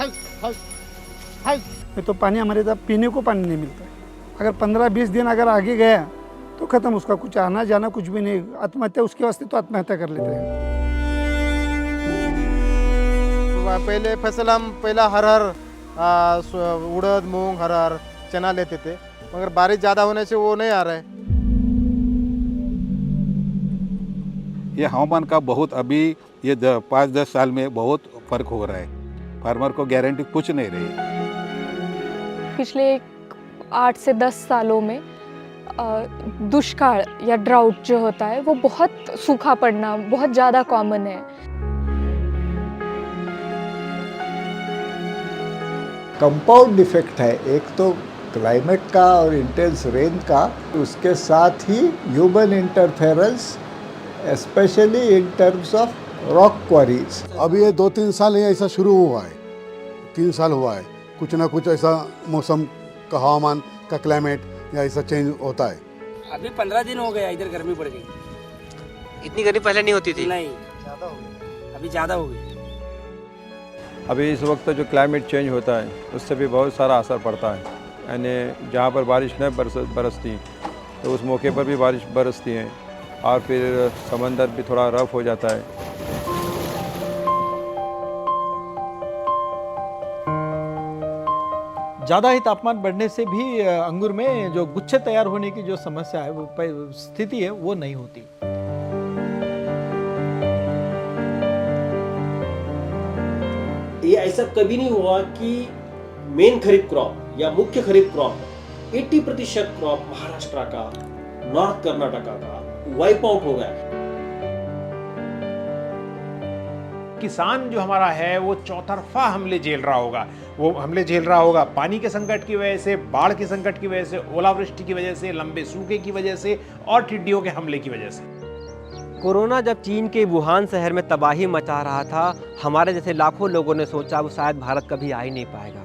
ये तो पानी हमारे तरफ पीने को पानी नहीं मिलता। अगर 15-20 दिन अगर आगे गया तो खत्म, उसका कुछ आना जाना कुछ भी नहीं। आत्महत्या उसके वास्ते तो आत्महत्या कर लेते हैं। पहले फसल हम हर उड़द मूंग हर चना लेते थे, मगर बारिश ज़्यादा होने से वो नहीं आ रहा है। ये हवामान का बहुत अभी ये 5-10 साल में बहुत फर्क हो रहा है। फार्मर को गारंटी कुछ नहीं रही। पिछले 8 से 10 सालों में दुष्काल या ड्राउट जो होता है वो बहुत सूखा पड़ना बहुत ज़्यादा कॉमन है। कंपाउंड इफेक्ट है, एक तो क्लाइमेट का और इंटेंस रेन का, उसके साथ ही human interference specially in terms of rock quarries. अब ये 2-3 साल ही ऐसा शुरू हुआ है, 3 साल हुआ है, कुछ ना कुछ ऐसा मौसम का हवामान का क्लाइमेट या ऐसा चेंज होता है। अभी 15 दिन हो गया इधर गर्मी बढ़ गई। इतनी गर्मी पहले नहीं होती थी। नहीं, अभी ज़्यादा हो गई। अभी इस वक्त जो क्लाइमेट चेंज होता है उससे भी बहुत सारा असर पड़ता है। यानी जहाँ पर बारिश नहीं बरसती तो उस मौके पर भी बारिश बरसती है और फिर समंदर भी थोड़ा रफ हो जाता है। ज़्यादा ही तापमान बढ़ने से भी अंगूर में जो गुच्छे तैयार होने की जो समस्या है, वो स्थिति है, वो नहीं होती। ये ऐसा कभी नहीं हुआ कि मेन खरीफ क्रॉप या मुख्य खरीफ क्रॉप 80% क्रॉप महाराष्ट्र का, नॉर्थ कर्नाटका का वाइप आउट हो गया। किसान जो हमारा है वो चौतरफा हमले झेल रहा होगा। वो हमले झेल रहा होगा पानी के संकट की वजह से, बाढ़ के संकट की वजह से, ओलावृष्टि की वजह से, लंबे सूखे की वजह से और टिड्डियों के हमले की वजह से। कोरोना जब चीन के वुहान शहर में तबाही मचा रहा था, हमारे जैसे लाखों लोगों ने सोचा वो शायद भारत कभी आ ही नहीं पाएगा,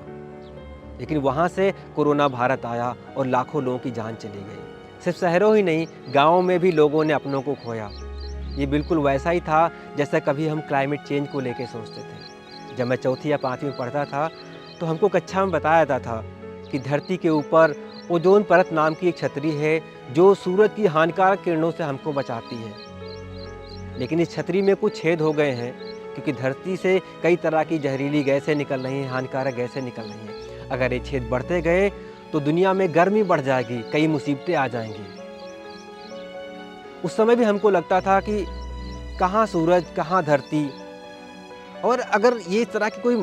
लेकिन वहाँ से कोरोना भारत आया और लाखों लोगों की जान चली गई। सिर्फ शहरों ही नहीं, गाँवों में भी लोगों ने अपनों को खोया। ये बिल्कुल वैसा ही था जैसा कभी हम क्लाइमेट चेंज को लेकर सोचते थे। जब मैं 4th या 5वीं में पढ़ता था तो हमको कक्षा में बताया जाता था कि धरती के ऊपर ओजोन परत नाम की एक छतरी है जो सूरज की हानिकारक किरणों से हमको बचाती है। लेकिन इस छतरी में कुछ छेद हो गए हैं क्योंकि धरती से कई तरह की जहरीली गैसें निकल रही हैं, हानिकारक गैसें निकल रही हैं। अगर ये छेद बढ़ते गए तो दुनिया में गर्मी बढ़ जाएगी, कई मुसीबतें आ जाएंगी। उस समय भी हमको लगता था कि कहाँ सूरज कहाँ धरती, और अगर ये इस तरह की कोई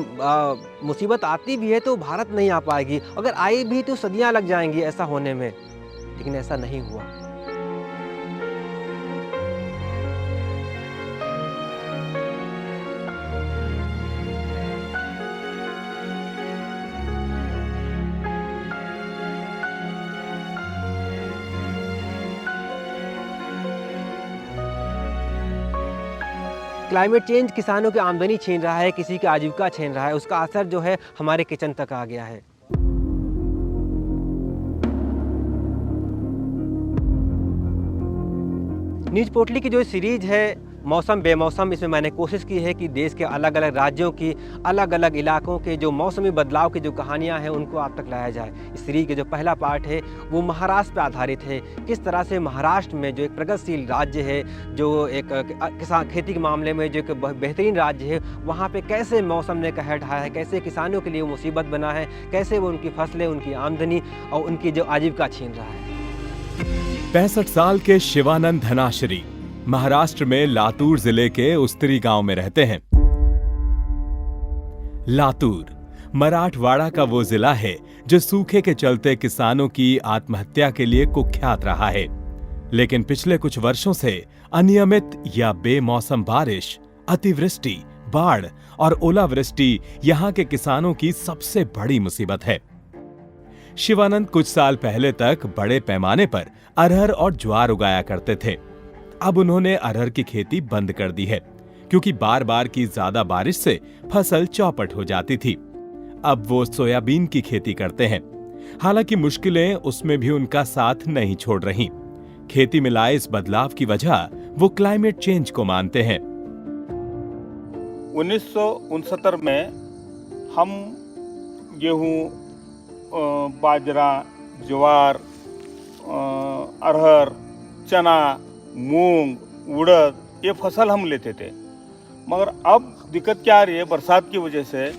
मुसीबत आती भी है तो भारत नहीं आ पाएगी, अगर आई भी तो सदियां लग जाएंगी ऐसा होने में। लेकिन ऐसा नहीं हुआ। क्लाइमेट चेंज किसानों की आमदनी छीन रहा है, किसी की आजीविका छीन रहा है। उसका असर जो है हमारे किचन तक आ गया है। न्यूज़ पोर्टली की जो सीरीज है मौसम बेमौसम, इसमें मैंने कोशिश की है कि देश के अलग अलग राज्यों की, अलग अलग इलाकों के जो मौसमी बदलाव की जो कहानियां हैं उनको आप तक लाया जाए। इस सीरीज के जो पहला पार्ट है वो महाराष्ट्र पे आधारित है। किस तरह से महाराष्ट्र में जो एक प्रगतिशील राज्य है, जो एक किसान खेती के मामले में जो एक बेहतरीन राज्य है, वहाँ पे कैसे मौसम ने कहर ढाया है, कैसे किसानों के लिए वो मुसीबत बना है, कैसे वो उनकी फसलें, उनकी आमदनी और उनकी जो आजीविका छीन रहा है। 65 साल के शिवानंद धनाश्री महाराष्ट्र में लातूर जिले के उस्तरी गांव में रहते हैं। लातूर मराठवाड़ा का वो जिला है जो सूखे के चलते किसानों की आत्महत्या के लिए कुख्यात रहा है। लेकिन पिछले कुछ वर्षों से अनियमित या बेमौसम बारिश, अतिवृष्टि, बाढ़ और ओलावृष्टि यहां के किसानों की सबसे बड़ी मुसीबत है। शिवानंद कुछ साल पहले तक बड़े पैमाने पर अरहर और ज्वार उगाया करते थे। अब उन्होंने अरहर की खेती बंद कर दी है क्योंकि बार बार की ज्यादा बारिश से फसल चौपट हो जाती थी। अब वो सोयाबीन की खेती करते हैं। हालांकि मुश्किलें उसमें भी उनका साथ नहीं छोड़ रही। खेती में लाए इस बदलाव की वजह वो क्लाइमेट चेंज को मानते हैं। 1969 में हम गेहूँ, बाजरा, ज्वार, अरहर, चना, मूंग, उड़द, ये फसल हम लेते थे। मगर अब दिक्कत क्या आ रही है, बरसात की वजह से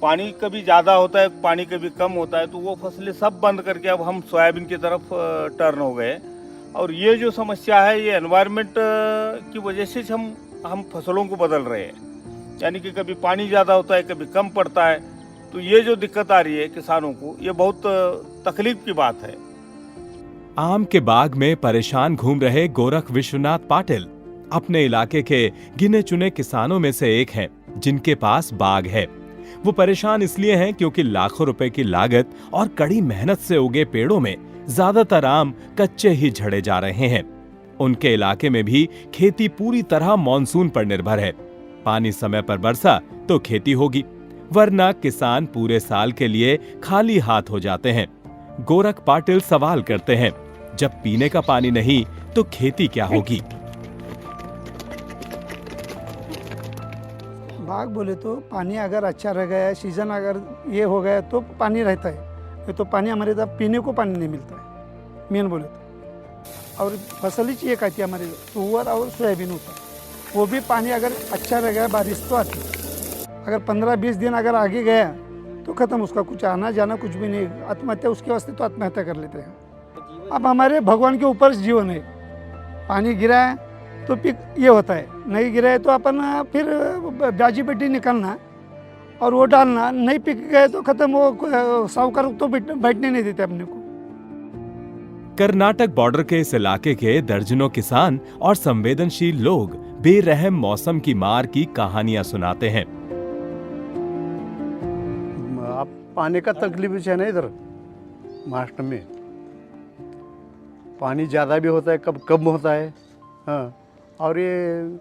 पानी कभी ज़्यादा होता है, पानी कभी कम होता है, तो वो फसलें सब बंद करके अब हम सोयाबीन की तरफ टर्न हो गए। और ये जो समस्या है, ये एनवायरनमेंट की वजह से हम फसलों को बदल रहे हैं। यानी कि कभी पानी ज़्यादा होता है, कभी कम पड़ता है। तो ये जो दिक्कत आ रही है किसानों को, ये बहुत तकलीफ की बात है। आम के बाग में परेशान घूम रहे गोरख विश्वनाथ पाटिल अपने इलाके के गिने चुने किसानों में से एक हैं, जिनके पास बाग है। वो परेशान इसलिए हैं क्योंकि लाखों रुपए की लागत और कड़ी मेहनत से उगे पेड़ों में ज्यादातर आम कच्चे ही झड़े जा रहे हैं। उनके इलाके में भी खेती पूरी तरह मॉनसून पर निर्भर है। पानी समय पर बरसा तो खेती होगी, वरना किसान पूरे साल के लिए खाली हाथ हो जाते हैं। गोरख पाटिल सवाल करते हैं, जब पीने का पानी नहीं तो खेती क्या होगी? बाग बोले तो पानी अगर अच्छा रह गया, सीजन अगर ये हो गया तो पानी रहता है। ये तो पानी हमारे इधर पीने को पानी नहीं मिलता है, मेन बोले तो। और फसल ही चाहिए कहती है हमारे तुअर और सोयाबीन होता है, वो भी पानी अगर अच्छा रह गया, बारिश तो आती है। अगर 15-20 दिन अगर आगे गया तो ख़त्म, उसका कुछ आना जाना कुछ भी नहीं। आत्महत्या उसके वास्ते तो आत्महत्या कर लेते हैं। अब हमारे भगवान के ऊपर जीवन है, पानी गिरा है तो पिक ये होता है, नहीं गिरा है तो अपन फिर ब्याजी पेटी निकालना और वो डालना, नहीं पिक गए तो खत्म। वो साहूकार तो बैठने नहीं देते अपने को। कर्नाटक बॉर्डर के इस इलाके के दर्जनों किसान और संवेदनशील लोग बेरहम मौसम की मार की कहानियां सुनाते हैं। पानी का तकलीफ है ना इधर महाराष्ट्र में, पानी ज़्यादा भी होता है, कब कम होता है। हाँ, और ये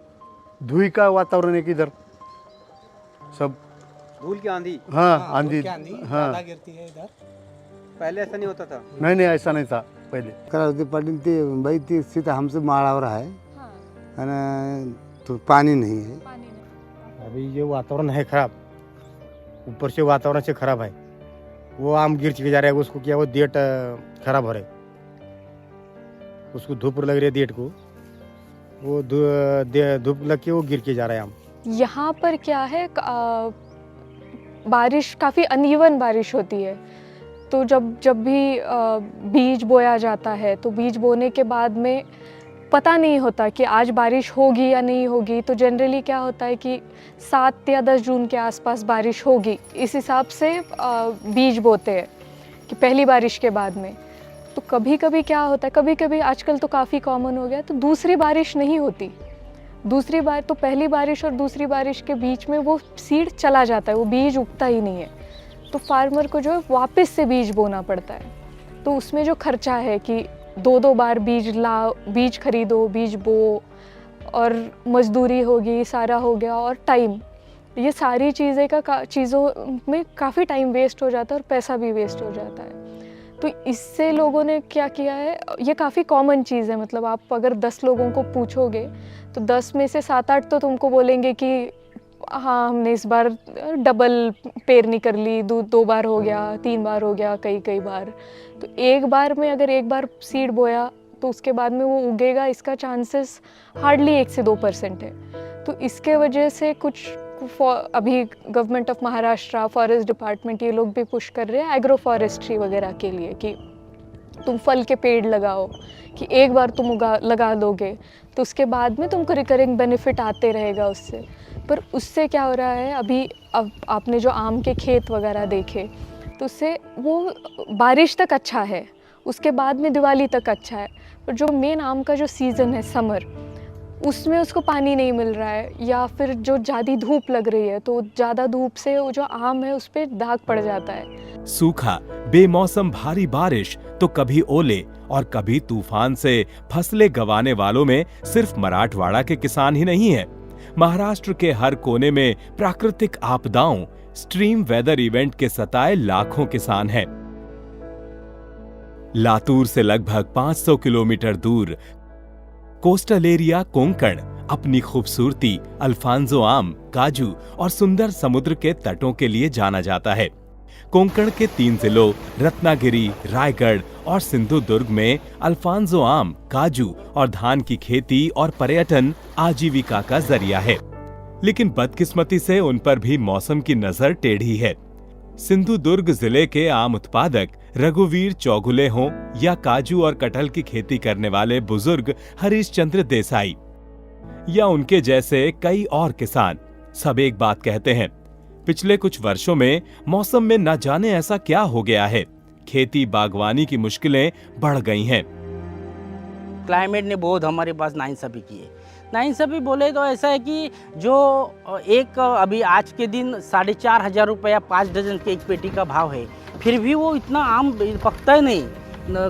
धुई का वातावरण है कि इधर सब धूल की आंधी। हाँ, आंधी। हाँ, गिरती है इधर। पहले ऐसा नहीं होता था। नहीं ऐसा नहीं था पहले। करावती पाटील ती बाई ती सीता हमसे माळावर आहे आणि तो पानी नहीं है। अभी ये वातावरण है खराब, ऊपर से वातावरण से खराब है। वो आम गिर के जा रहा है, उसको क्या वो डेट खराब हो रहा है, उसको धूप लग रही है डेट को, वो धूप लग के वो गिर के जा रहा है आम। यहाँ पर क्या है, बारिश काफ़ी अनइवन बारिश होती है। तो जब भी बीज बोया जाता है तो बीज बोने के बाद में पता नहीं होता कि आज बारिश होगी या नहीं होगी। तो जनरली क्या होता है कि 7 या 10 जून के आसपास बारिश होगी, इस हिसाब से बीज बोते हैं कि पहली बारिश के बाद में। तो कभी कभी क्या होता है, कभी कभी आजकल तो काफ़ी कॉमन हो गया, तो दूसरी बारिश नहीं होती। दूसरी बार तो पहली बारिश और दूसरी बारिश के बीच में वो सीड चला जाता है, वो बीज उगता ही नहीं है। तो फार्मर को जो है वापस से बीज बोना पड़ता है। तो उसमें जो खर्चा है कि 2-2 बार बीज खरीदो, बीज बो, और मजदूरी होगी, सारा हो गया, और टाइम, ये सारी चीज़ों में काफ़ी टाइम वेस्ट हो जाता है और पैसा भी वेस्ट हो जाता है। तो इससे लोगों ने क्या किया है, ये काफ़ी कॉमन चीज़ है। मतलब आप अगर 10 लोगों को पूछोगे तो 10 में से 7-8 तो तुमको बोलेंगे कि हाँ, हमने इस बार डबल पेरनी कर ली, 2 बार हो गया, 3 बार हो गया, कई बार। तो एक बार में अगर एक बार सीड बोया तो उसके बाद में वो उगेगा, इसका चांसेस हार्डली 1 से 2% है। तो इसके वजह से कुछ अभी government of Maharashtra, forest department, ये लोग भी पुश कर रहे हैं एग्रो फॉरेस्ट्री वगैरह के लिए कि तुम फल के पेड़ लगाओ, कि एक बार तुम लगा दोगे तो उसके बाद में तुमको रिकरिंग बेनिफिट आते रहेगा उससे। पर उससे क्या हो रहा है, अभी अब आपने जो आम के खेत वगैरह देखे तो उससे वो बारिश तक अच्छा है, उसके बाद में दिवाली तक अच्छा है, पर जो मेन आम का जो सीज़न है समर, उसमें उसको पानी नहीं मिल रहा है, या फिर जो ज़्यादा धूप लग रही है तो ज़्यादा धूप से वो जो आम है उस पर दाग पड़ जाता है। सूखा, बेमौसम भारी बारिश तो कभी ओले और कभी तूफान से फसलें गंवाने वालों में सिर्फ मराठवाड़ा के किसान ही नहीं है। महाराष्ट्र के हर कोने में प्राकृतिक आपदाओं, स्ट्रीम वेदर इवेंट के सताए लाखों किसान हैं। लातूर से लगभग 500 किलोमीटर दूर कोस्टल एरिया कोंकण अपनी खूबसूरती, अल्फांसो आम, काजू और सुंदर समुद्र के तटों के लिए जाना जाता है। कोंकण के 3 जिलों रत्नागिरी, रायगढ़ और सिंधुदुर्ग में अल्फांसो आम, काजू और धान की खेती और पर्यटन आजीविका का जरिया है। लेकिन बदकिस्मती से उन पर भी मौसम की नजर टेढ़ी है। सिंधुदुर्ग जिले के आम उत्पादक रघुवीर चौगुले हों या काजू और कटहल की खेती करने वाले बुजुर्ग हरीश चंद्र देसाई या उनके जैसे कई और किसान, सब एक बात कहते हैं, पिछले कुछ वर्षों में मौसम में न जाने ऐसा क्या हो गया है, खेती बागवानी की मुश्किलें बढ़ गई हैं। क्लाइमेट ने बहुत हमारे पास नाइंसाफी की है। नाइंसाफी बोले तो ऐसा है कि जो एक अभी आज के दिन 4,500 रुपया 5 डजन के एक पेटी का भाव है, फिर भी वो इतना आम पकता ही नहीं।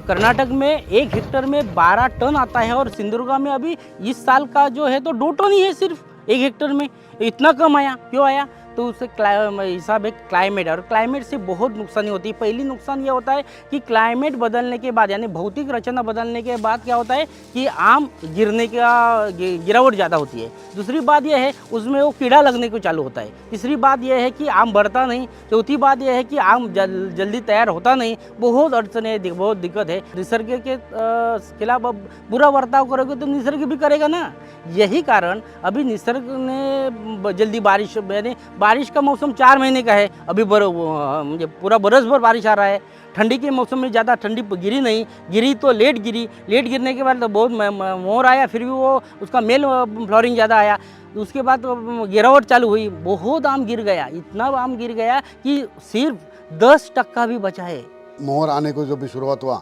कर्नाटक में 1 हेक्टर में 12 टन आता है और सिंधुदुर्ग में अभी इस साल का जो है तो 2 टन ही है सिर्फ 1 हेक्टर में। इतना कम आया, क्यों आया? तो उससे हिसाब है क्लाइमेट, और क्लाइमेट से बहुत नुकसानी होती है। पहली नुकसान ये होता है कि क्लाइमेट बदलने के बाद यानी भौतिक रचना बदलने के बाद क्या होता है कि आम गिरने का गिरावट ज़्यादा होती है। दूसरी बात यह है उसमें वो कीड़ा लगने को चालू होता है। तीसरी बात यह है कि आम बढ़ता नहीं। चौथी बात यह है कि आम जल्दी तैयार होता नहीं। बहुत अड़चने, बहुत दिक्कत है। निसर्ग के खिलाफ अब बुरा बर्ताव करोगे तो निसर्ग भी करेगा ना। यही कारण अभी निसर्ग ने जल्दी बारिश, यानी बारिश का मौसम 4 महीने का है, अभी मुझे पूरा बरस भर बारिश आ रहा है। ठंडी के मौसम में ज़्यादा ठंडी गिरी नहीं, गिरी तो लेट गिरी। लेट गिरने के बाद तो बहुत मोर आया, फिर भी वो उसका मेल फ्लोरिंग ज़्यादा आया। उसके बाद गिरावट चालू हुई, बहुत आम गिर गया। इतना आम गिर गया कि सिर्फ 10% भी बचा है। मोर आने को जब भी शुरुआत हुआ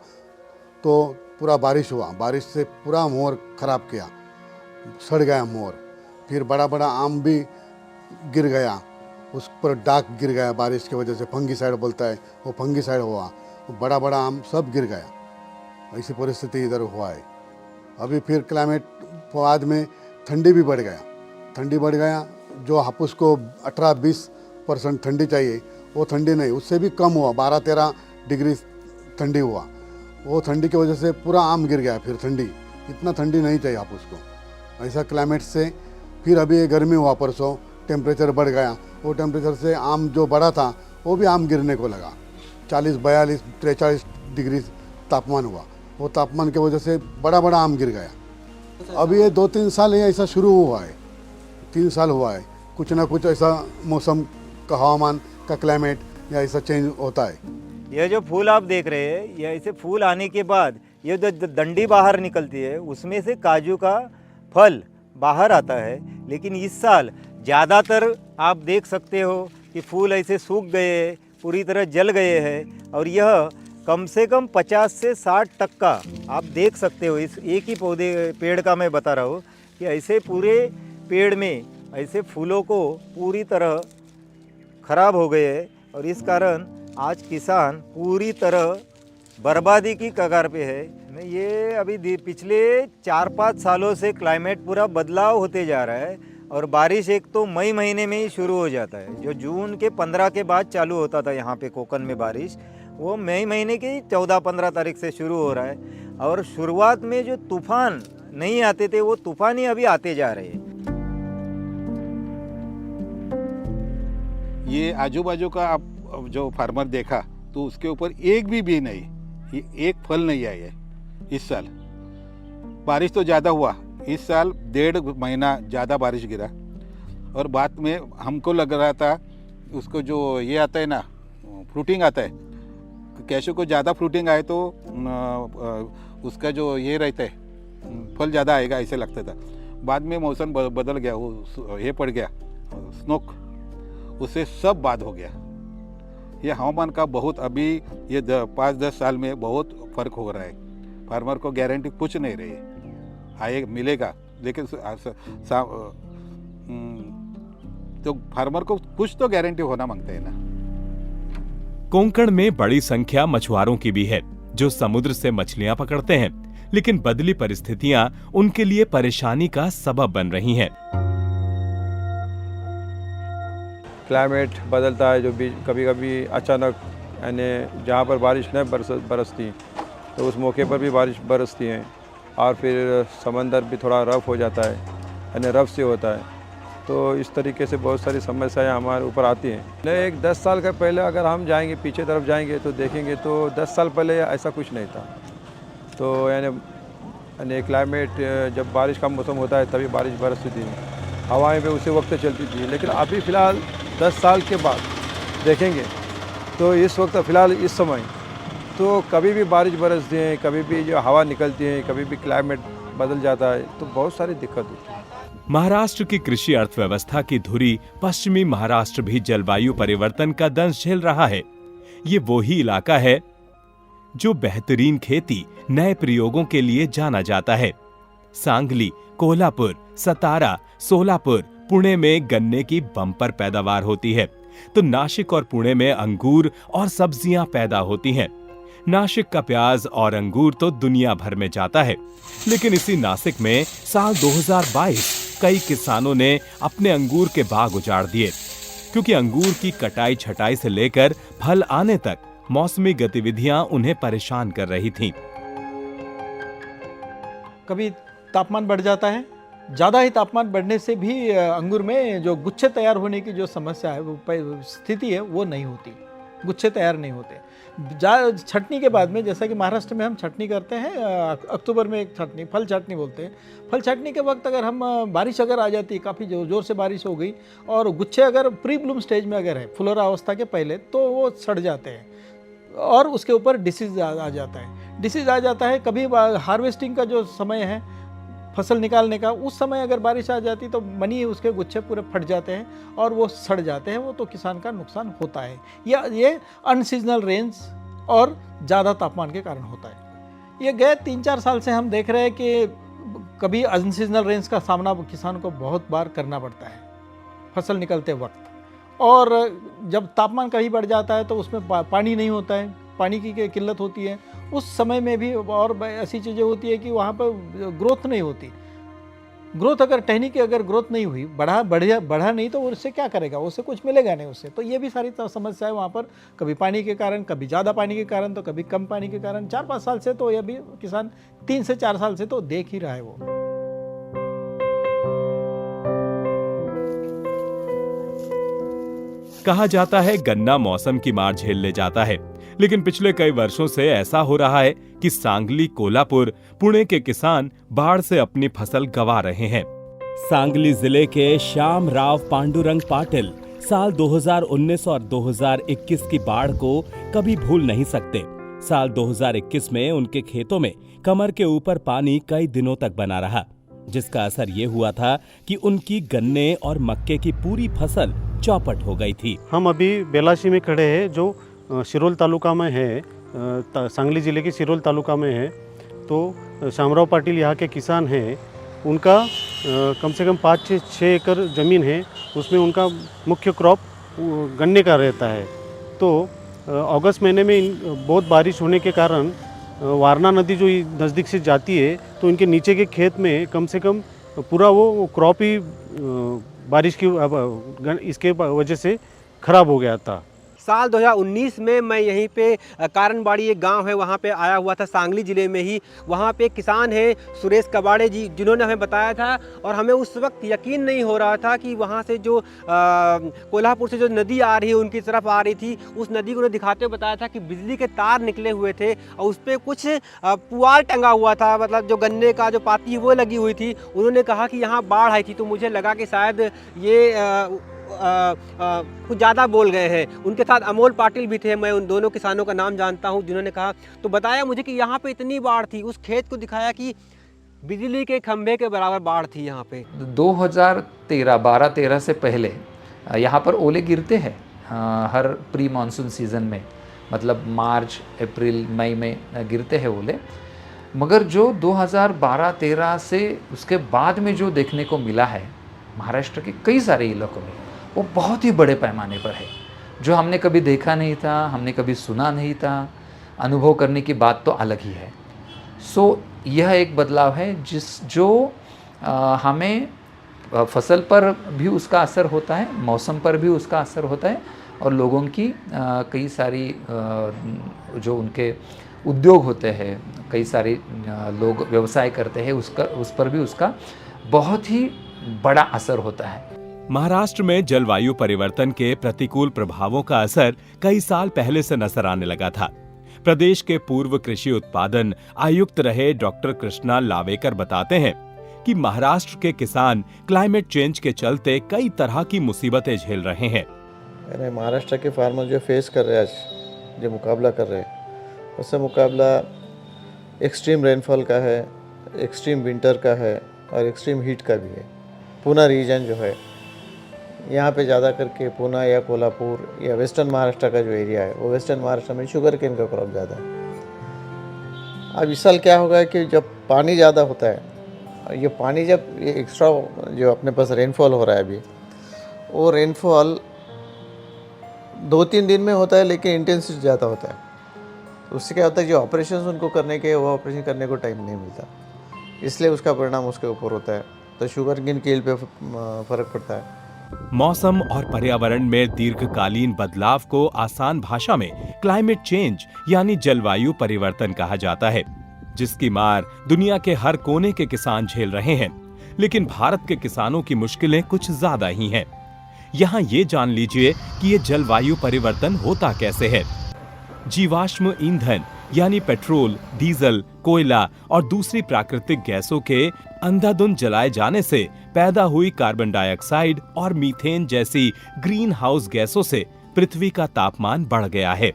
तो पूरा बारिश हुआ, बारिश से पूरा मोर खराब किया, सड़ गया मोर। फिर बड़ा बड़ा आम भी गिर गया, उस पर डाक गिर गया बारिश की वजह से, फंगीसाइड बोलता है वो फंगीसाइड हुआ, बड़ा बड़ा आम सब गिर गया। ऐसी परिस्थिति इधर हुआ है। अभी फिर क्लाइमेट बाद में ठंडी भी बढ़ गया, ठंडी बढ़ गया। जो हापुस को 18-20% ठंडी चाहिए वो ठंडी नहीं, उससे भी कम हुआ, 12-13 डिग्री ठंडी हुआ। वो ठंडी की वजह से पूरा आम गिर गया। फिर ठंडी, इतना ठंडी नहीं चाहिए हापुस को। ऐसा क्लाइमेट से फिर अभी गर्मी हुआ, परसों टेम्परेचर बढ़ गया। वो टेम्परेचर से आम जो बढ़ा था वो भी आम गिरने को लगा। 40, 42, 43 डिग्री तापमान हुआ। वो तापमान की वजह से बड़ा बड़ा आम गिर गया। अभी ये 2-3 साल ही ऐसा शुरू हुआ है, 3 साल हुआ है। कुछ ना कुछ ऐसा मौसम का, हवामान का, क्लाइमेट या ऐसा चेंज होता है। ये जो फूल आप देख रहे हैं, ये ऐसे फूल आने के बाद ये जो डंडी बाहर निकलती है उसमें से काजू का फल बाहर आता है। लेकिन इस साल ज़्यादातर आप देख सकते हो कि फूल ऐसे सूख गए, पूरी तरह जल गए हैं। और यह कम से कम 50 से 60% आप देख सकते हो। इस एक ही पेड़ का मैं बता रहा हूँ कि ऐसे पूरे पेड़ में ऐसे फूलों को पूरी तरह खराब हो गए हैं। और इस कारण आज किसान पूरी तरह बर्बादी की कगार पे है। ये अभी पिछले 4-5 सालों से क्लाइमेट पूरा बदलाव होते जा रहा है। और बारिश एक तो मई महीने में ही शुरू हो जाता है, जो जून के 15 के बाद चालू होता था यहाँ पे कोकन में बारिश, वो मई महीने की 14-15 तारीख से शुरू हो रहा है। और शुरुआत में जो तूफान नहीं आते थे वो तूफान ही अभी आते जा रहे हैं। ये आजू बाजू का आप जो फार्मर देखा तो उसके ऊपर एक भी नहीं, ये एक फल नहीं आया है इस साल। बारिश तो ज़्यादा हुआ इस साल, 1.5 महीना ज़्यादा बारिश गिरा। और बाद में हमको लग रहा था उसको जो ये आता है ना, फ्रूटिंग आता है, कैशू को ज़्यादा फ्रूटिंग आए तो उसका जो ये रहता है फल ज़्यादा आएगा ऐसे लगता था। बाद में मौसम बदल गया, वो ये पड़ गया स्नोक, उससे सब बात हो गया। ये हवामान का बहुत अभी ये 5-10 साल में बहुत फ़र्क हो रहा है। फार्मर को गारंटी कुछ नहीं रही, आए मिलेगा, लेकिन तो फार्मर को कुछ तो गारंटी होना मांगते हैं ना। कोंकण में बड़ी संख्या मछुआरों की भी है जो समुद्र से मछलियां पकड़ते हैं, लेकिन बदली परिस्थितियां उनके लिए परेशानी का सबब बन रही हैं। क्लाइमेट बदलता है, जो भी कभी कभी अचानक, यानी जहाँ पर बारिश नहीं बरसती तो उस मौके पर भी बारिश बरसती है। और फिर समंदर भी थोड़ा रफ हो जाता है, यानी रफ से होता है। तो इस तरीके से बहुत सारी समस्याएं हमारे ऊपर आती हैं। नहीं, एक 10 साल का पहले अगर हम जाएंगे, पीछे तरफ जाएंगे तो देखेंगे तो 10 साल पहले ऐसा कुछ नहीं था। तो यानी क्लाइमेट, जब बारिश का मौसम होता है तभी बारिश बरसती थी, हवाएं भी उसी वक्त चलती थी। लेकिन अभी फ़िलहाल 10 साल के बाद देखेंगे तो इस वक्त फ़िलहाल इस समय तो कभी भी बारिश बरसती है, कभी भी जो हवा निकलती है, कभी भी क्लाइमेट बदल जाता है, तो बहुत सारी दिक्कत होती है। महाराष्ट्र की कृषि अर्थव्यवस्था की धुरी पश्चिमी महाराष्ट्र भी जलवायु परिवर्तन का दंश झेल रहा है। ये वही इलाका है जो बेहतरीन खेती, नए प्रयोगों के लिए जाना जाता है। सांगली, कोल्हापुर, सतारा, सोलापुर, पुणे में गन्ने की बम्पर पैदावार होती है, तो नासिक और पुणे में अंगूर और सब्जियां पैदा होती हैं। नासिक का प्याज और अंगूर तो दुनिया भर में जाता है, लेकिन इसी नासिक में साल 2022 कई किसानों ने अपने अंगूर के बाग उजाड़ दिए, क्योंकि अंगूर की कटाई छटाई से लेकर फल आने तक मौसमी गतिविधियां उन्हें परेशान कर रही थीं। कभी तापमान बढ़ जाता है, ज़्यादा ही तापमान बढ़ने से भी अंगूर में जो गुच्छे तैयार होने की जो समस्या है, वो स्थिति है, वो नहीं होती, गुच्छे तैयार नहीं होते। छटनी के बाद में, जैसा कि महाराष्ट्र में हम छटनी करते हैं, अक्टूबर में एक छटनी, फल छटनी बोलते हैं। फल छटनी के वक्त अगर हम बारिश अगर आ जाती है, काफ़ी जोर से बारिश हो गई और गुच्छे अगर प्री ब्लूम स्टेज में अगर है, फुलोरा अवस्था के पहले, तो वो सड़ जाते हैं और उसके ऊपर डिसीज आ जाता है। डिसीज आ जाता है। कभी हार्वेस्टिंग का जो समय है, फसल निकालने का, उस समय अगर बारिश आ जाती तो मनी उसके गुच्छे पूरे फट जाते हैं और वो सड़ जाते हैं। वो तो किसान का नुकसान होता है। ये अनसीजनल रेंज और ज़्यादा तापमान के कारण होता है। ये गए 3-4 साल से हम देख रहे हैं कि कभी अनसीजनल रेंज का सामना किसान को बहुत बार करना पड़ता है फसल निकलते वक्त। और जब तापमान कहीं बढ़ जाता है तो उसमें पानी नहीं होता है, पानी की किल्लत होती है। उस समय में भी और ऐसी चीज़ें होती है कि वहाँ पर ग्रोथ नहीं होती। ग्रोथ अगर टहनी की अगर ग्रोथ नहीं हुई, बढ़ा नहीं, तो उससे क्या करेगा, उससे कुछ मिलेगा नहीं उससे। तो ये भी सारी समस्याएं वहाँ पर, कभी पानी के कारण, कभी ज़्यादा पानी के कारण, तो कभी कम पानी के कारण। 4-5 साल से तो ये भी किसान 3 से 4 साल से तो देख ही रहा है वो। कहा जाता है गन्ना मौसम की मार झेल ले जाता है, लेकिन पिछले कई वर्षों से ऐसा हो रहा है कि सांगली, कोल्हापुर, पुणे के किसान बाढ़ से अपनी फसल गंवा रहे हैं। सांगली जिले के श्याम राव पांडुरंग पाटिल साल 2019 और 2021 की बाढ़ को कभी भूल नहीं सकते। साल 2021 में उनके खेतों में कमर के ऊपर पानी कई दिनों तक बना रहा, जिसका असर ये हुआ था कि उनकी गन्ने और मक्के की पूरी फसल चौपट हो गई थी। हम अभी बेलासी में खड़े हैं, जो शिरोल तालुका में है, सांगली ज़िले के शिरोल तालुका में है। तो श्यामराव पाटिल यहाँ के किसान हैं। उनका कम से कम 5-6 एकड़ ज़मीन है, उसमें उनका मुख्य क्रॉप गन्ने का रहता है। तो अगस्त महीने में बहुत बारिश होने के कारण वारणा नदी जो नज़दीक से जाती है, तो इनके नीचे के खेत में कम से कम पूरा वो क्रॉप ही बारिश की इसके वजह से ख़राब हो गया था। साल 2019 में मैं यहीं पे कारणबाड़ी एक गांव है, वहाँ पे आया हुआ था, सांगली ज़िले में ही। वहाँ पे किसान हैं सुरेश कबाड़े जी, जिन्होंने हमें बताया था, और हमें उस वक्त यकीन नहीं हो रहा था कि वहाँ से जो कोल्हापुर से जो नदी आ रही है उनकी तरफ आ रही थी, उस नदी को दिखाते हुए बताया था कि बिजली के तार निकले हुए थे और उस पर कुछ पुआल टंगा हुआ था, मतलब जो गन्ने का जो पाती वो लगी हुई थी। उन्होंने कहा कि यहाँ बाढ़ आई थी, तो मुझे लगा कि शायद ये कुछ ज़्यादा बोल गए हैं। उनके साथ अमोल पाटिल भी थे, मैं उन दोनों किसानों का नाम जानता हूं, जिन्होंने कहा तो बताया मुझे कि यहाँ पे इतनी बाढ़ थी। उस खेत को दिखाया कि बिजली के खंभे के बराबर बाढ़ थी यहाँ पे। 2012-13 से पहले यहाँ पर ओले गिरते हैं हर प्री मानसून सीज़न में, मतलब मार्च, अप्रैल, मई में गिरते हैं ओले। मगर जो 2012-13 से उसके बाद में जो देखने को मिला है महाराष्ट्र के कई सारे इलाकों में, वो बहुत ही बड़े पैमाने पर है, जो हमने कभी देखा नहीं था, हमने कभी सुना नहीं था। अनुभव करने की बात तो अलग ही है। सो यह एक बदलाव है जो हमें फसल पर भी उसका असर होता है, मौसम पर भी उसका असर होता है, और लोगों की कई सारी जो उनके उद्योग होते हैं, कई सारे लोग व्यवसाय करते हैं, उस पर भी उसका बहुत ही बड़ा असर होता है। महाराष्ट्र में जलवायु परिवर्तन के प्रतिकूल प्रभावों का असर कई साल पहले से नजर आने लगा था। प्रदेश के पूर्व कृषि उत्पादन आयुक्त रहे डॉक्टर कृष्णा लावेकर बताते हैं कि महाराष्ट्र के किसान क्लाइमेट चेंज के चलते कई तरह की मुसीबतें झेल रहे हैं। महाराष्ट्र के फार्मर जो फेस कर रहे हैं आज, जो मुकाबला कर रहे हैं, उससे मुकाबला एक्सट्रीम रेनफॉल का है, एक्सट्रीम विंटर का है और एक्सट्रीम हीट का भी है। पूना रीजन जो है यहाँ पे ज़्यादा करके पूना या कोल्हापुर या वेस्टर्न महाराष्ट्र का जो एरिया है, वो वेस्टर्न महाराष्ट्र में शुगर केन का क्रॉप ज़्यादा है। अब इस साल क्या होगा कि जब पानी ज़्यादा होता है, ये पानी जब ये एक्स्ट्रा जो अपने पास रेनफॉल हो रहा है अभी, वो रेनफॉल 2-3 दिन में होता है लेकिन इंटेंसिटी ज़्यादा होता है। तो उससे क्या होता है, जो ऑपरेशंस उनको करने के, वो ऑपरेशन करने को टाइम नहीं मिलता, इसलिए उसका परिणाम उसके ऊपर होता है। तो शुगर केन की पे फर्क पड़ता है। मौसम और पर्यावरण में दीर्घकालीन बदलाव को आसान भाषा में क्लाइमेट चेंज यानी जलवायु परिवर्तन कहा जाता है, जिसकी मार दुनिया के हर कोने के किसान झेल रहे हैं। लेकिन भारत के किसानों की मुश्किलें कुछ ज्यादा ही हैं। यहाँ ये जान लीजिए कि ये जलवायु परिवर्तन होता कैसे है। जीवाश्म ईंधन यानी पेट्रोल, डीजल, कोयला और दूसरी प्राकृतिक गैसों के अंधाधुंध जलाए जाने से पैदा हुई कार्बन डाइऑक्साइड और मीथेन जैसी ग्रीन हाउस गैसों से पृथ्वी का तापमान बढ़ गया है।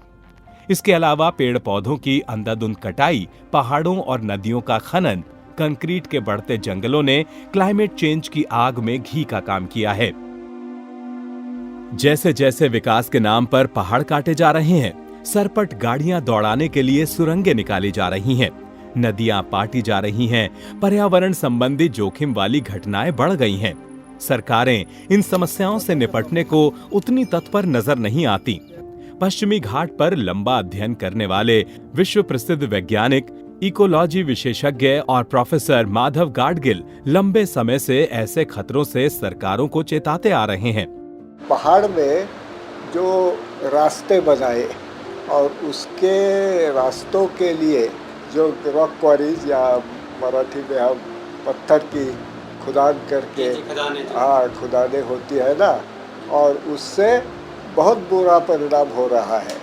इसके अलावा पेड़ पौधों की अंधाधुंध कटाई, पहाड़ों और नदियों का खनन, कंक्रीट के बढ़ते जंगलों ने क्लाइमेट चेंज की आग में घी का काम किया है। जैसे जैसे विकास के नाम पर पहाड़ काटे जा रहे हैं, सरपट गाड़ियां दौड़ाने के लिए सुरंगें निकाली जा रही हैं, नदियां पाटी जा रही हैं, पर्यावरण संबंधी जोखिम वाली घटनाएं बढ़ गई हैं। सरकारें इन समस्याओं से निपटने को उतनी तत्पर नजर नहीं आती। पश्चिमी घाट पर लंबा अध्ययन करने वाले विश्व प्रसिद्ध वैज्ञानिक, इकोलॉजी विशेषज्ञ और प्रोफेसर माधव गाडगिल लंबे समय से ऐसे खतरों से सरकारों को चेताते आ रहे हैं। पहाड़ में जो रास्ते बनाए और उसके रास्तों के लिए जो रॉक क्वारीज या मराठी में हम पत्थर की खुदान करके खुदाने होती है ना, और उससे बहुत बुरा परिणाम हो रहा है।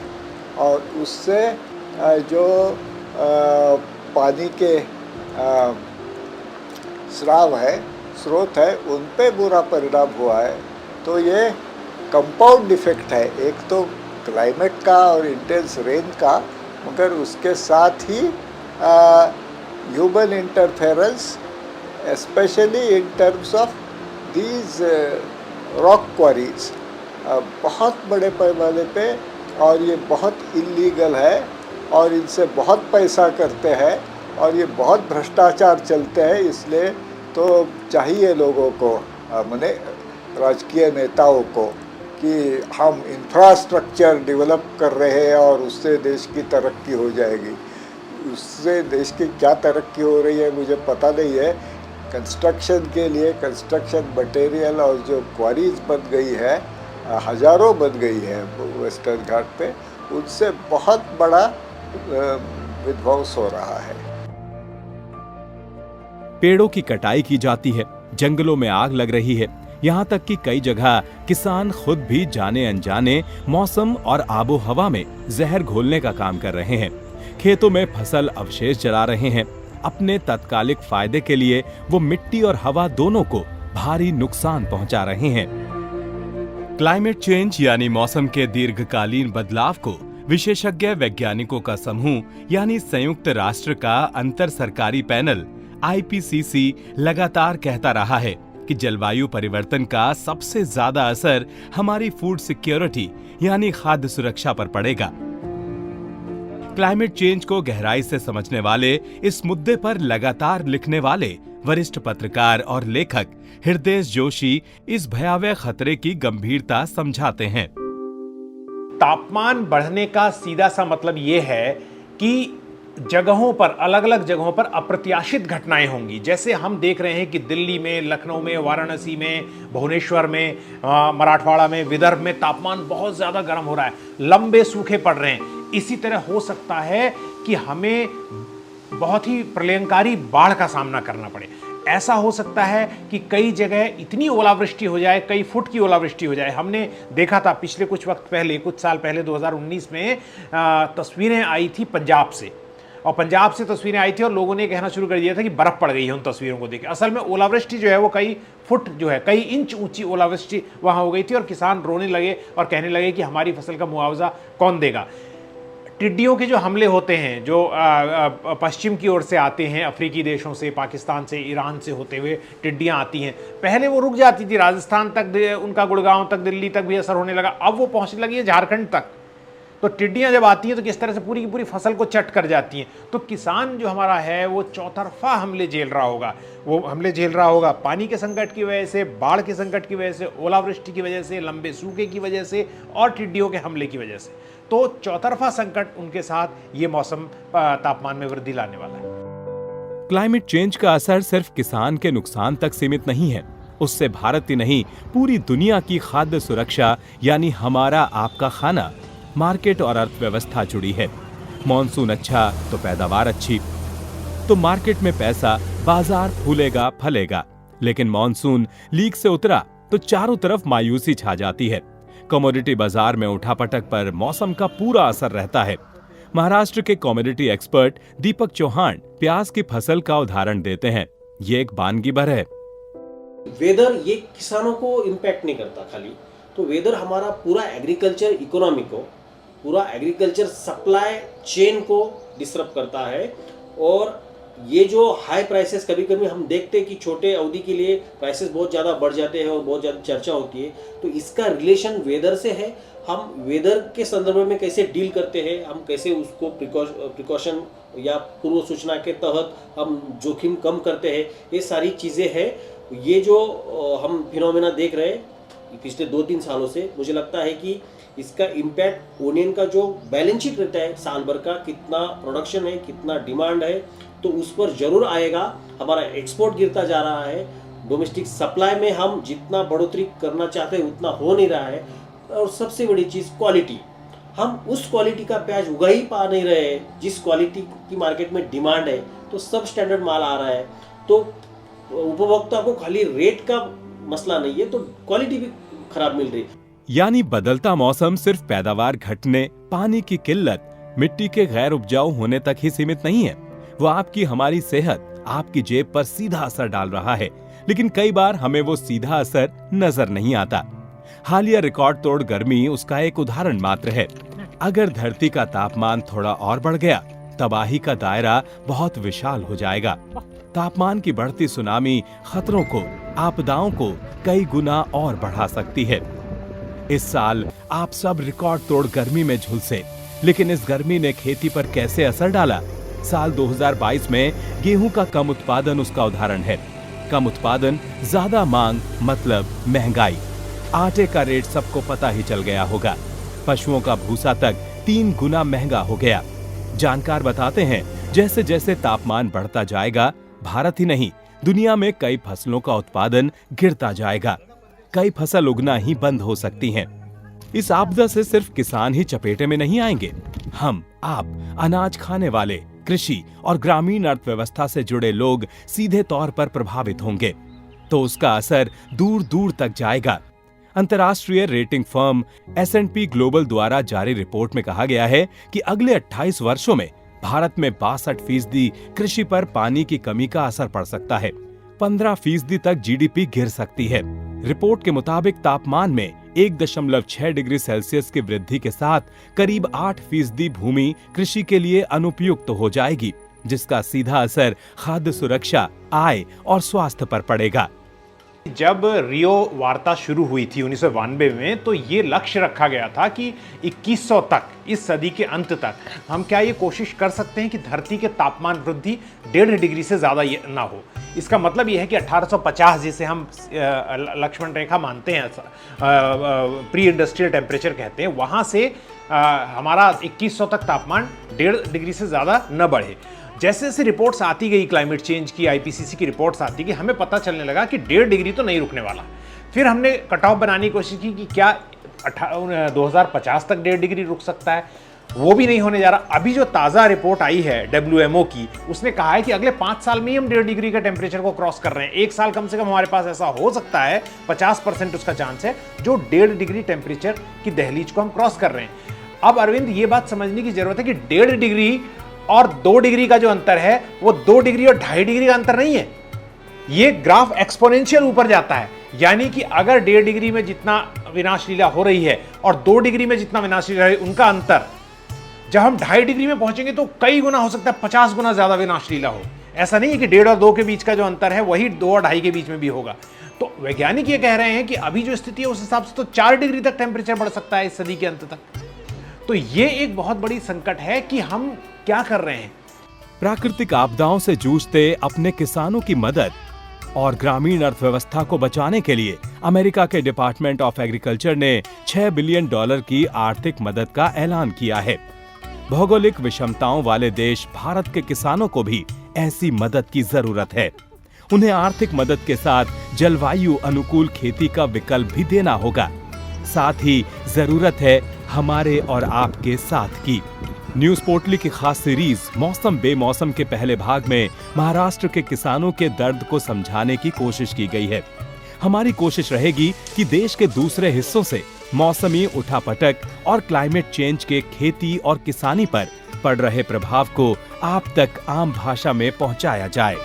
और उससे जो पानी के स्रोत है उन पे बुरा परिणाम हुआ है। तो ये कंपाउंड इफेक्ट है, एक तो क्लाइमेट का और इंटेंस रेन का, मगर उसके साथ ही human interference, specially in terms of these rock quarries, बहुत बड़े पैमाने पे, और ये बहुत इलीगल है और इनसे बहुत पैसा करते हैं और ये बहुत भ्रष्टाचार चलते हैं। इसलिए तो चाहिए लोगों को, माने राजकीय नेताओं को, कि हम इंफ्रास्ट्रक्चर डेवलप कर रहे हैं और उससे देश की तरक्की हो जाएगी। उससे देश की क्या तरक्की हो रही है मुझे पता नहीं है। कंस्ट्रक्शन के लिए कंस्ट्रक्शन मटेरियल और जो क्वारीज बन गई है, हज़ारों बन गई है वेस्टर्न घाट पे, उनसे बहुत बड़ा विध्वंस हो रहा है। पेड़ों की कटाई की जाती है, जंगलों में आग लग रही है, यहाँ तक कि कई जगह किसान खुद भी जाने अनजाने मौसम और आबो हवा में जहर घोलने का काम कर रहे हैं। खेतों में फसल अवशेष जला रहे हैं। अपने तात्कालिक फायदे के लिए वो मिट्टी और हवा दोनों को भारी नुकसान पहुंचा रहे हैं। क्लाइमेट चेंज यानी मौसम के दीर्घकालीन बदलाव को विशेषज्ञ वैज्ञानिकों का समूह यानी संयुक्त राष्ट्र का अंतर सरकारी पैनल IPCC लगातार कहता रहा है कि जलवायु परिवर्तन का सबसे ज्यादा असर हमारी फूड सिक्योरिटी यानी खाद्य सुरक्षा पर पड़ेगा। क्लाइमेट चेंज को गहराई से समझने वाले, इस मुद्दे पर लगातार लिखने वाले वरिष्ठ पत्रकार और लेखक हृदय जोशी इस भयावह खतरे की गंभीरता समझाते हैं। तापमान बढ़ने का सीधा सा मतलब यह है कि जगहों पर, अलग अलग जगहों पर अप्रत्याशित घटनाएं होंगी। जैसे हम देख रहे हैं कि दिल्ली में, लखनऊ में, वाराणसी में, भुवनेश्वर में, मराठवाड़ा में, विदर्भ में तापमान बहुत ज़्यादा गर्म हो रहा है, लंबे सूखे पड़ रहे हैं। इसी तरह हो सकता है कि हमें बहुत ही प्रलयंकारी बाढ़ का सामना करना पड़े। ऐसा हो सकता है कि कई जगह इतनी ओलावृष्टि हो जाए, कई फुट की ओलावृष्टि हो जाए। हमने देखा था पिछले कुछ वक्त पहले, कुछ साल पहले 2019 में तस्वीरें आई थी पंजाब से, और पंजाब से तस्वीरें आई थी और लोगों ने कहना शुरू कर दिया था कि बर्फ़ पड़ गई है उन तस्वीरों को देख के। असल में ओलावृष्टि जो है वो कई फुट जो है, कई इंच ऊंची ओलावृष्टि वहाँ हो गई थी और किसान रोने लगे और कहने लगे कि हमारी फसल का मुआवजा कौन देगा। टिड्डियों के जो हमले होते हैं, जो पश्चिम की ओर से आते हैं, अफ्रीकी देशों से, पाकिस्तान से, ईरान से होते हुए टिड्डियाँ आती हैं। पहले वो रुक जाती थी, राजस्थान तक, उनका गुड़गांव तक, दिल्ली तक भी असर होने लगा। अब वो पहुँचने लगी है झारखंड तक। तो टिड्डियाँ जब आती हैं तो किस तरह से पूरी की पूरी फसल को चट कर जाती हैं। तो किसान जो हमारा है वो चौतरफा हमले झेल रहा होगा। वो हमले झेल रहा होगा पानी के संकट की वजह से, बाढ़ के संकट की वजह से, ओलावृष्टि की वजह से, लंबे सूखे की वजह से और टिड्डियों के हमले की वजह से। तो चौतरफा संकट उनके साथ ये मौसम तापमान में वृद्धि लाने वाला है। क्लाइमेट चेंज का असर सिर्फ किसान के नुकसान तक सीमित नहीं है, उससे भारत ही नहीं पूरी दुनिया की खाद्य सुरक्षा यानी हमारा आपका खाना, मार्केट और अर्थव्यवस्था जुड़ी है। मॉनसून अच्छा तो पैदावार अच्छी, तो मार्केट में पैसा, बाजार फूलेगा फलेगा। लेकिन मॉनसून लीक से उतरा तो चारों तरफ मायूसी छा जाती है। कमोडिटी बाजार में उठापटक पर मौसम का पूरा असर रहता है। महाराष्ट्र के कमोडिटी एक्सपर्ट दीपक चौहान प्याज की फसल का उदाहरण देते हैं। ये एक वानगी भर है। वेदर ये किसानों को इम्पैक्ट नहीं करता खाली, तो वेदर हमारा पूरा एग्रीकल्चर इकोनॉमी को, पूरा एग्रीकल्चर सप्लाई चेन को डिस्टर्ब करता है। और ये जो हाई प्राइसेस कभी कभी हम देखते हैं कि छोटे अवधि के लिए प्राइसेस बहुत ज़्यादा बढ़ जाते हैं और बहुत ज़्यादा चर्चा होती है, तो इसका रिलेशन वेदर से है। हम वेदर के संदर्भ में कैसे डील करते हैं, हम कैसे उसको प्रिकॉशन या पूर्व सूचना के तहत हम जोखिम कम करते हैं, ये सारी चीज़ें हैं। ये जो हम फिनोमेना देख रहे हैं पिछले 2-3 सालों से, मुझे लगता है कि इसका इम्पैक्ट ओनियन का जो बैलेंस शीट रहता है साल भर का, कितना प्रोडक्शन है, कितना डिमांड है, तो उस पर जरूर आएगा। हमारा एक्सपोर्ट गिरता जा रहा है, डोमेस्टिक सप्लाई में हम जितना बढ़ोतरी करना चाहते हैं उतना हो नहीं रहा है। और सबसे बड़ी चीज़ क्वालिटी, हम उस क्वालिटी का प्याज उगा ही पा नहीं रहे हैं जिस क्वालिटी की मार्केट में डिमांड है। तो सब स्टैंडर्ड माल आ रहा है, तो उपभोक्ता को खाली रेट का मसला नहीं है, तो क्वालिटी भी खराब मिल रही है। यानी बदलता मौसम सिर्फ पैदावार घटने, पानी की किल्लत, मिट्टी के गैर उपजाऊ होने तक ही सीमित नहीं है, वो आपकी हमारी सेहत, आपकी जेब पर सीधा असर डाल रहा है। लेकिन कई बार हमें वो सीधा असर नजर नहीं आता। हालिया रिकॉर्ड तोड़ गर्मी उसका एक उदाहरण मात्र है। अगर धरती का तापमान थोड़ा और बढ़ गया, तबाही का दायरा बहुत विशाल हो जाएगा। तापमान की बढ़ती सुनामी खतरों को, आपदाओं को कई गुना और बढ़ा सकती है। इस साल आप सब रिकॉर्ड तोड़ गर्मी में झुलसे, लेकिन इस गर्मी ने खेती पर कैसे असर डाला? साल 2022 में गेहूं का कम उत्पादन उसका उदाहरण है। कम उत्पादन, ज्यादा मांग मतलब महंगाई। आटे का रेट सबको पता ही चल गया होगा। पशुओं का भूसा तक 3 गुना महंगा हो गया। जानकार बताते हैं, जैसे जैसे तापमान बढ़ता जाएगा, भारत ही नहीं दुनिया में कई फसलों का उत्पादन गिरता जाएगा। कई फसल उगना ही बंद हो सकती हैं। इस आपदा से सिर्फ किसान ही चपेटे में नहीं आएंगे। हम, आप, अनाज खाने वाले, कृषि और ग्रामीण अर्थव्यवस्था से जुड़े लोग सीधे तौर पर प्रभावित होंगे। तो उसका असर दूर दूर तक जाएगा। अंतर्राष्ट्रीय रेटिंग फर्म S&P ग्लोबल द्वारा जारी रिपोर्ट में कहा गया है कि अगले 28 वर्षों में भारत में 62% कृषि पर पानी की कमी का असर पड़ सकता है। 15% तक GDP गिर सकती है। रिपोर्ट के मुताबिक तापमान में 1.6 डिग्री सेल्सियस की वृद्धि के साथ करीब 8% भूमि कृषि के लिए अनुपयुक्त हो जाएगी, जिसका सीधा असर खाद्य सुरक्षा, आय और स्वास्थ्य पर पड़ेगा। जब रियो वार्ता शुरू हुई थी 1992 में, तो ये लक्ष्य रखा गया था कि 2100 तक, इस सदी के अंत तक, हम क्या ये कोशिश कर सकते हैं कि धरती के तापमान वृद्धि 1.5 डिग्री से ज़्यादा ना हो। इसका मतलब ये है कि 1850 जिसे हम लक्ष्मण रेखा मानते हैं, प्री इंडस्ट्रियल टेम्परेचर कहते हैं, वहाँ से हमारा 2100 तक तापमान 1.5 डिग्री से ज़्यादा न बढ़े। जैसे जैसे रिपोर्ट्स आती गई, क्लाइमेट चेंज की, IPCC की रिपोर्ट्स आती गई, हमें पता चलने लगा कि 1.5 डिग्री तो नहीं रुकने वाला। फिर हमने कट ऑफ बनाने की कोशिश की कि क्या 2050 तक 1.5 डिग्री रुक सकता है। वो भी नहीं होने जा रहा। अभी जो ताज़ा रिपोर्ट आई है WMO की, उसने कहा है कि अगले 5 साल में ही हम 1.5 डिग्री का टेम्परेचर को क्रॉस कर रहे हैं। एक साल कम से कम हमारे पास ऐसा हो सकता है, 50% उसका चांस है, जो 1.5 डिग्री टेम्परेचर की दहलीज को हम क्रॉस कर रहे हैं। अब अरविंद, ये बात समझने की जरूरत है कि 1.5 डिग्री और 2 डिग्री का जो अंतर है वो 2 डिग्री और 2.5 डिग्री का अंतर नहीं है। ये ग्राफ एक्सपोनेंशियल ऊपर जाता है, यानी कि अगर 1.5 डिग्री में जितना विनाशलीला हो रही है और 2 डिग्री में जितना विनाशलीला है, उनका अंतर जब हम 2.5 डिग्री में पहुंचेंगे तो कई गुना हो सकता है, 50 गुना ज्यादा विनाशलीला हो। ऐसा नहीं है कि 1.5 और 2 के बीच का जो अंतर है वही 2 और 2.5 के बीच में भी होगा। तो वैज्ञानिक ये कह रहे हैं कि अभी जो स्थिति है उस हिसाब से तो 4 डिग्री तक टेम्परेचर बढ़ सकता है इस सदी के अंत तक। तो ये एक बहुत बड़ी संकट है कि हम क्या कर रहे हैं। प्राकृतिक आपदाओं से जूझते अपने किसानों की मदद और ग्रामीण अर्थव्यवस्था को बचाने के लिए अमेरिका के डिपार्टमेंट ऑफ एग्रीकल्चर ने $6 बिलियन की आर्थिक मदद का ऐलान किया है। भौगोलिक विषमताओं वाले देश भारत के किसानों को भी ऐसी मदद की जरूरत है। उन्हें आर्थिक मदद के साथ जलवायु अनुकूल खेती का विकल्प भी देना होगा। साथ ही जरूरत है हमारे और आपके साथ की। न्यूज पोर्टली की खास सीरीज मौसम बेमौसम के पहले भाग में महाराष्ट्र के किसानों के दर्द को समझाने की कोशिश की गई है। हमारी कोशिश रहेगी कि देश के दूसरे हिस्सों से मौसमी उठापटक और क्लाइमेट चेंज के खेती और किसानी पर पड़ रहे प्रभाव को आप तक आम भाषा में पहुंचाया जाए।